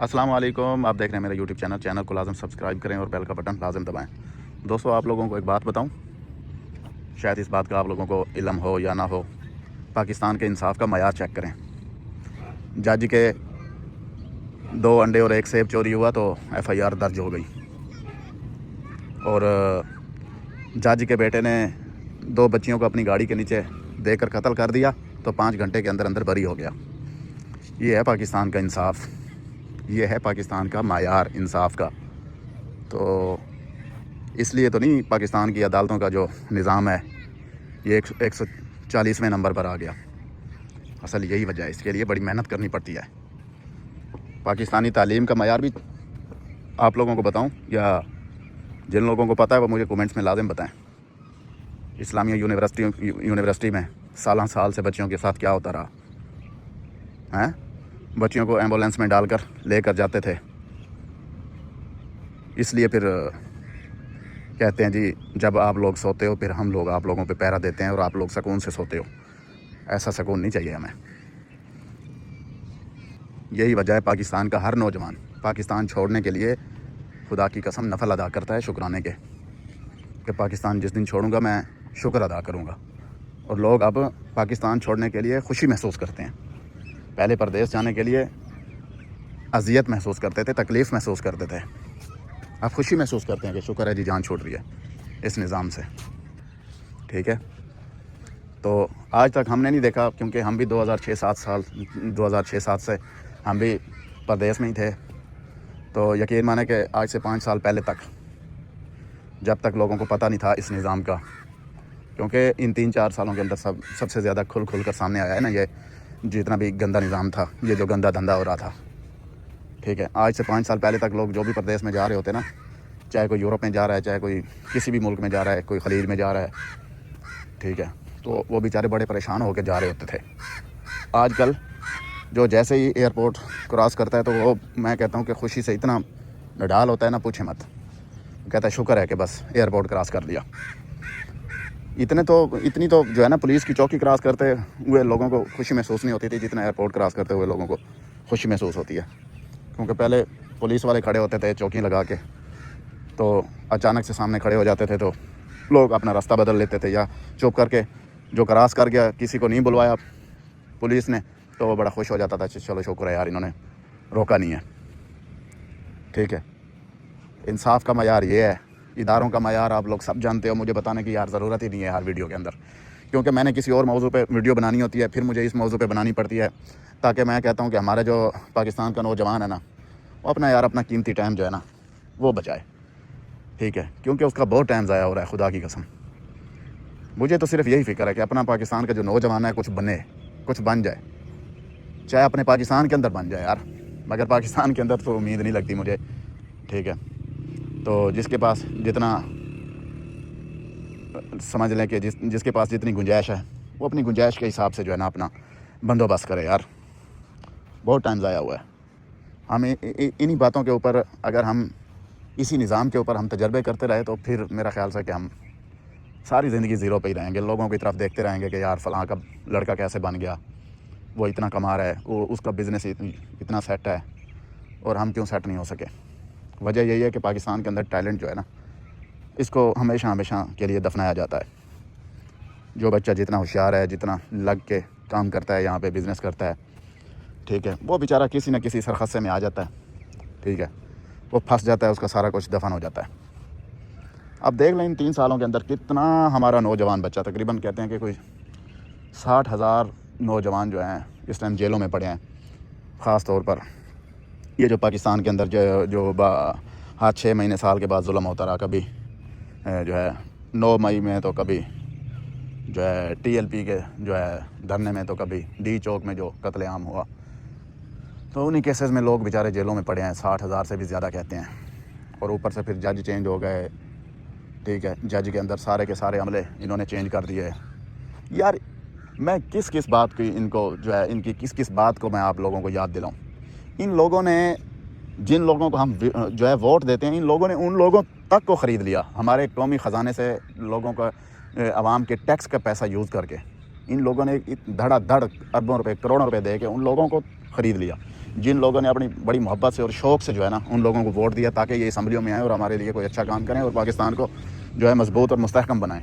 अस्सलाम वालेकुम। आप देख रहे हैं मेरा यूट्यूब चैनल को लाजम सब्सक्राइब करें और बेल का बटन लाजम दबाएं। दोस्तों, आप लोगों को एक बात बताऊं, शायद इस बात का आप लोगों को इल्म हो या ना हो। पाकिस्तान के इंसाफ का मयार चेक करें। जज के 2 अंडे और 1 सेब चोरी हुआ तो FIR दर्ज हो गई, और जज के बेटे ने 2 बच्चियों को अपनी गाड़ी के नीचे देकर कत्ल कर दिया तो 5 घंटे के अंदर अंदर बरी हो गया। ये है पाकिस्तान का इंसाफ, ये है पाकिस्तान का मायार इंसाफ का। तो इसलिए तो नहीं पाकिस्तान की अदालतों का जो निज़ाम है ये 140वें नंबर पर आ गया। असल यही वजह है, इसके लिए बड़ी मेहनत करनी पड़ती है। पाकिस्तानी तालीम का मायार भी आप लोगों को बताऊं, या जिन लोगों को पता है वो मुझे कमेंट्स में लाजिम बताएं। इस्लामिया यूनिवर्सिटी में साल से बच्चियों के साथ क्या होता रहा हैं। बच्चियों को एम्बुलेंस में डालकर लेकर जाते थे, इसलिए फिर कहते हैं जी जब आप लोग सोते हो फिर हम लोग आप लोगों पे पहरा देते हैं और आप लोग सुकून से सोते हो। ऐसा सुकून नहीं चाहिए हमें। यही वजह है पाकिस्तान का हर नौजवान पाकिस्तान छोड़ने के लिए खुदा की कसम नफल अदा करता है शुक्राने के, कि पाकिस्तान जिस दिन छोड़ूंगा मैं शुक्र अदा करूंगा। और लोग अब पाकिस्तान छोड़ने के लिए खुशी महसूस करते हैं। पहले परदेश जाने के लिए अजियत महसूस करते थे, तकलीफ़ महसूस करते थे। अब खुशी महसूस करते हैं कि शुक्र है जी जान छूट रही है इस निज़ाम से। ठीक है, तो आज तक हमने नहीं देखा, क्योंकि हम भी 2006-7 से हम भी परदेश में ही थे। तो यकीन माने कि आज से 5 साल पहले तक, जब तक लोगों को पता नहीं था इस निज़ाम का, क्योंकि इन 3-4 सालों के अंदर सबसे ज़्यादा खुल कर सामने आया है ना, ये जितना भी गंदा निज़ाम था, ये जो गंदा धंधा हो रहा था। ठीक है, आज से 5 साल पहले तक लोग जो भी प्रदेश में जा रहे होते ना, चाहे कोई यूरोप में जा रहा है, चाहे कोई किसी भी मुल्क में जा रहा है, कोई खलीज में जा रहा है, ठीक है, तो वो बेचारे बड़े परेशान होकर जा रहे होते थे। आजकल जो जैसे ही एयरपोर्ट क्रॉस करता है तो वो, मैं कहता हूँ कि खुशी से इतना निढाल होता है ना, पूछे मत। कहता है शुक्र है कि बस एयरपोर्ट क्रॉस कर दिया। इतनी तो जो है ना, पुलिस की चौकी क्रॉस करते हुए लोगों को खुशी महसूस नहीं होती थी जितना एयरपोर्ट क्रॉस करते हुए लोगों को खुशी महसूस होती है। क्योंकि पहले पुलिस वाले खड़े होते थे चौकी लगा के, तो अचानक से सामने खड़े हो जाते थे तो लोग अपना रास्ता बदल लेते थे, या चुप करके जो क्रॉस कर गया, किसी को नहीं बुलवाया पुलिस ने, तो वो बड़ा खुश हो जाता था, चलो शुक्र है यार इन्होंने रोका नहीं है। ठीक है, इंसाफ का मयार ये है। इदारों का मयार आप लोग सब जानते हो, मुझे बताने की यार ज़रूरत ही नहीं है हर वीडियो के अंदर, क्योंकि मैंने किसी और मौजू पे वीडियो बनानी होती है, फिर मुझे इस मौजू पे बनानी पड़ती है, ताकि मैं कहता हूँ कि हमारा जो पाकिस्तान का नौजवान है ना, वो अपना कीमती टाइम जो है ना वो बचाए। ठीक है, क्योंकि उसका बहुत टाइम ज़ाया हो रहा है, खुदा की कसम। मुझे तो सिर्फ यही फ़िक्र है कि अपना पाकिस्तान का जो नौजवान है कुछ बने, कुछ बन जाए, चाहे अपने पाकिस्तान के अंदर बन जाए यार, मगर पाकिस्तान के अंदर तो उम्मीद नहीं लगती मुझे। ठीक है, तो जिसके पास जितना, समझ लें कि जिसके पास जितनी गुंजाइश है वो अपनी गुंजाइश के हिसाब से जो है ना अपना बंदोबस्त करे यार। बहुत टाइम ज़ाया हुआ है। हम इन्हीं बातों के ऊपर, अगर हम इसी निज़ाम के ऊपर हम तजर्बे करते रहे तो फिर मेरा ख्याल से कि हम सारी ज़िंदगी ज़ीरो पे ही रहेंगे। लोगों की तरफ देखते रहेंगे कि यार फ़लाँ का लड़का कैसे बन गया, वो इतना कमा रहा है, वो उसका बिज़नेस इतना सेट है, और हम क्यों सेट नहीं हो सके। वजह यही है कि पाकिस्तान के अंदर टैलेंट जो है ना, इसको हमेशा के लिए दफनाया जाता है। जो बच्चा जितना होशियार है, जितना लग के काम करता है, यहाँ पे बिज़नेस करता है, ठीक है, वो बेचारा किसी न किसी सरखसे में आ जाता है। ठीक है, वो फंस जाता है, उसका सारा कुछ दफन हो जाता है। अब देख लें इन 3 सालों के अंदर कितना हमारा नौजवान बच्चा, तकरीबन कहते हैं कि कोई 60,000 नौजवान जो हैं इस टाइम जेलों में पड़े हैं। ख़ास तौर पर ये जो पाकिस्तान के अंदर जो हर 6 महीने साल के बाद जुल्म होता रहा, कभी जो है 9 मई में, तो कभी जो है TLP के जो है धरने में, तो कभी D चौक में जो कत्लेआम हुआ, तो उन्हीं केसेस में लोग बेचारे जेलों में पड़े हैं। 60,000 से भी ज़्यादा कहते हैं। और ऊपर से फिर जज चेंज हो गए। ठीक है, जज के अंदर सारे के सारे अमले इन्होंने चेंज कर दिए। यार मैं किस बात की इनको जो है, इनकी किस बात को मैं आप लोगों को याद दिलाऊं। इन लोगों ने, जिन लोगों को हम जो है वोट देते हैं, इन लोगों ने उन लोगों तक को ख़रीद लिया। हमारे कौमी ख़जाने से लोगों का, आवाम के टैक्स का पैसा यूज़ करके इन लोगों ने धड़ाधड़ अरबों रुपए, करोड़ों रुपए दे के उन लोगों को خرید لیا. جن لوگوں نے اپنی بڑی محبت سے اور شوق سے جو ہے نا ان لوگوں کو ووٹ دیا تاکہ یہ اسمبلیوں میں آئیں اور ہمارے لیے کوئی اچھا کام کریں اور پاکستان کو جو ہے مضبوط اور مستحکم بنائیں,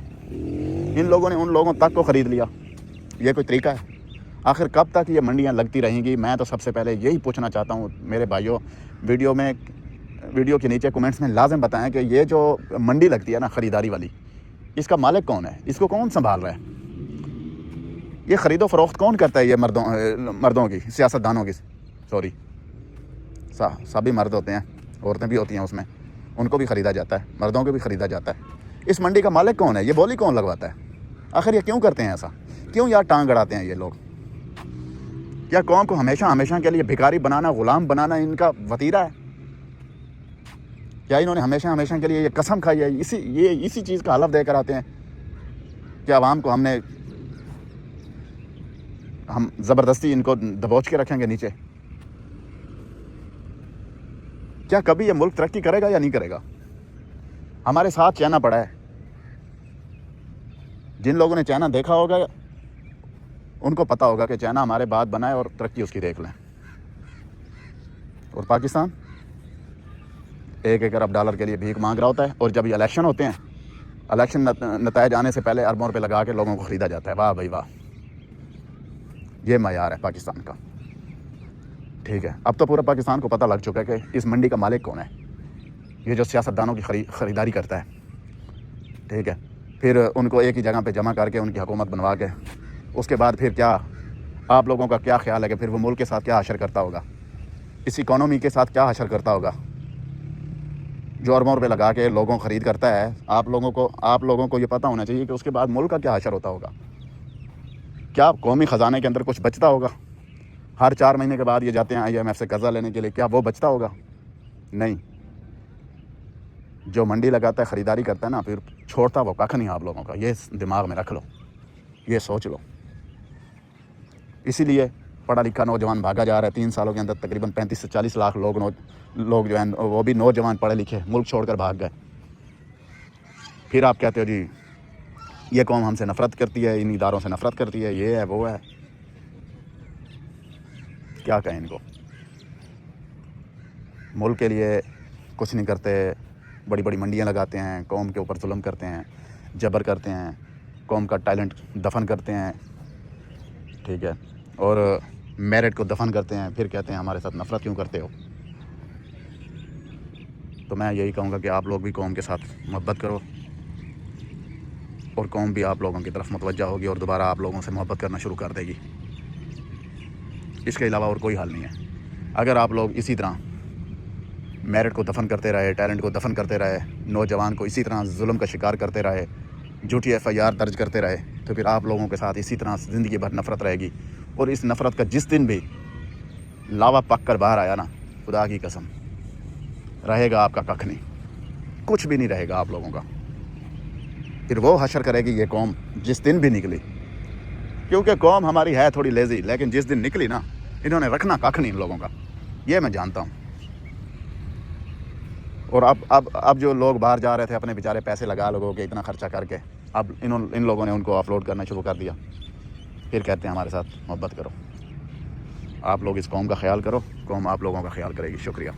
ان لوگوں نے ان لوگوں تک کو خرید لیا. یہ کوئی طریقہ ہے؟ آخر کب تک یہ منڈیاں لگتی رہیں گی؟ میں تو سب سے پہلے یہی پوچھنا چاہتا ہوں میرے بھائیوں, ویڈیو کے نیچے کومنٹس میں لازم بتائیں کہ یہ جو منڈی لگتی ہے نا خریداری والی, اس کا مالک کون ہے؟ اس کو کون سنبھال رہا ہے؟ یہ خرید و فروخت کون کرتا ہے؟ یہ مردوں کی, سیاست دانوں کی, سوری سبھی مرد ہوتے ہیں, عورتیں بھی ہوتی ہیں اس میں, ان کو بھی خریدا جاتا ہے, مردوں کو بھی خریدا جاتا ہے. اس منڈی کا مالک کون ہے؟ یہ بولی کون لگواتا ہے؟ آخر یہ کیوں کرتے ہیں ایسا؟ کیوں یار ٹانگ اڑاتے ہیں یہ لوگ؟ کیا قوم کو ہمیشہ کے لیے بھکاری بنانا, غلام بنانا ان کا وتیرہ ہے؟ کیا انہوں نے ہمیشہ کے لیے یہ قسم کھائی ہے؟ اسی چیز کا حلف دے کر آتے ہیں کہ عوام کو ہم زبردستی ان کو دبوچ کے رکھیں گے نیچے. کیا کبھی یہ ملک ترقی کرے گا یا نہیں کرے گا؟ ہمارے ساتھ چائنا پڑا ہے. جن لوگوں نے چائنا دیکھا ہوگا ان کو پتہ ہوگا کہ چائنا ہمارے بعد بنا ہے اور ترقی اس کی دیکھ لیں. اور پاکستان 1 ارب ڈالر کے لیے بھیک مانگ رہا ہوتا ہے, اور جب یہ الیکشن ہوتے ہیں, الیکشن نتائج آنے سے پہلے اربوں روپے لگا کے لوگوں کو خریدا جاتا ہے. واہ بھائی واہ, یہ معیار ہے پاکستان کا. ٹھیک ہے, اب تو پورا پاکستان کو پتہ لگ چکا ہے کہ اس منڈی کا مالک کون ہے, یہ جو سیاست دانوں کی خریداری کرتا ہے. ٹھیک ہے, پھر ان کو ایک ہی جگہ پہ جمع کر کے ان کی حکومت بنوا کے اس کے بعد پھر کیا آپ لوگوں کا کیا خیال ہے کہ پھر وہ ملک کے ساتھ کیا حشر کرتا ہوگا, اس اکانومی کے ساتھ کیا حشر کرتا ہوگا جو اربوں روپے لگا کے لوگوں خرید کرتا ہے. آپ لوگوں کو یہ پتہ ہونا چاہیے کہ اس کے بعد ملک کا کیا حشر ہوتا ہوگا. کیا قومی خزانے کے اندر کچھ بچتا ہوگا؟ ہر 4 مہینے کے بعد یہ جاتے ہیں IMF سے قرضہ لینے کے لیے, کیا وہ بچتا ہوگا؟ نہیں. جو منڈی لگاتا ہے, خریداری کرتا ہے نا, پھر چھوڑتا وہ ککھ نہیں آپ لوگوں کا. یہ دماغ میں رکھ لو, یہ سوچ لو. اسی لیے پڑھا لکھا نوجوان بھاگا جا رہا ہے. 3 سالوں کے اندر تقریباً 35 سے 40 لاکھ لوگ جو ہیں وہ بھی نوجوان پڑھے لکھے ملک چھوڑ کر بھاگ گئے. پھر آپ کہتے ہو جی یہ قوم ہم سے نفرت کرتی ہے, ان اداروں سے نفرت کرتی ہے, یہ ہے وہ ہے. کیا کہیں ان کو؟ ملک کے لیے کچھ نہیں کرتے, بڑی بڑی منڈیاں لگاتے ہیں, قوم کے اوپر ظلم کرتے ہیں, جبر کرتے ہیں, قوم کا ٹیلنٹ دفن کرتے ہیں. ٹھیک ہے, اور میرٹ کو دفن کرتے ہیں, پھر کہتے ہیں ہمارے ساتھ نفرت کیوں کرتے ہو. تو میں یہی کہوں گا کہ آپ لوگ بھی قوم کے ساتھ محبت کرو, اور قوم بھی آپ لوگوں کی طرف متوجہ ہوگی اور دوبارہ آپ لوگوں سے محبت کرنا شروع کر دے گی. اس کے علاوہ اور کوئی حل نہیں ہے. اگر آپ لوگ اسی طرح میرٹ کو دفن کرتے رہے, ٹیلنٹ کو دفن کرتے رہے, نوجوان کو اسی طرح ظلم کا شکار کرتے رہے, جھوٹی FIR درج کرتے رہے, تو پھر آپ لوگوں کے ساتھ اسی طرح زندگی بھر نفرت رہے گی. اور اس نفرت کا جس دن بھی لاوا پک کر باہر آیا نا, خدا کی قسم رہے گا آپ کا ککھ نہیں, کچھ بھی نہیں رہے گا آپ لوگوں کا. پھر وہ حشر کرے گی یہ قوم جس دن بھی نکلی. کیونکہ قوم ہماری ہے تھوڑی لیزی, لیکن جس دن نکلی نا, انہوں نے رکھنا ککھ نہیں ان لوگوں کا, یہ میں جانتا ہوں. اور اب جو لوگ باہر جا رہے تھے اپنے بیچارے پیسے لگا لوگوں کے اتنا خرچہ کر کے, اب ان لوگوں نے ان کو اپلوڈ کرنا شروع کر دیا. پھر کہتے ہیں ہمارے ساتھ محبت کرو. آپ لوگ اس قوم کا خیال کرو, قوم آپ لوگوں کا خیال کرے گی. شکریہ.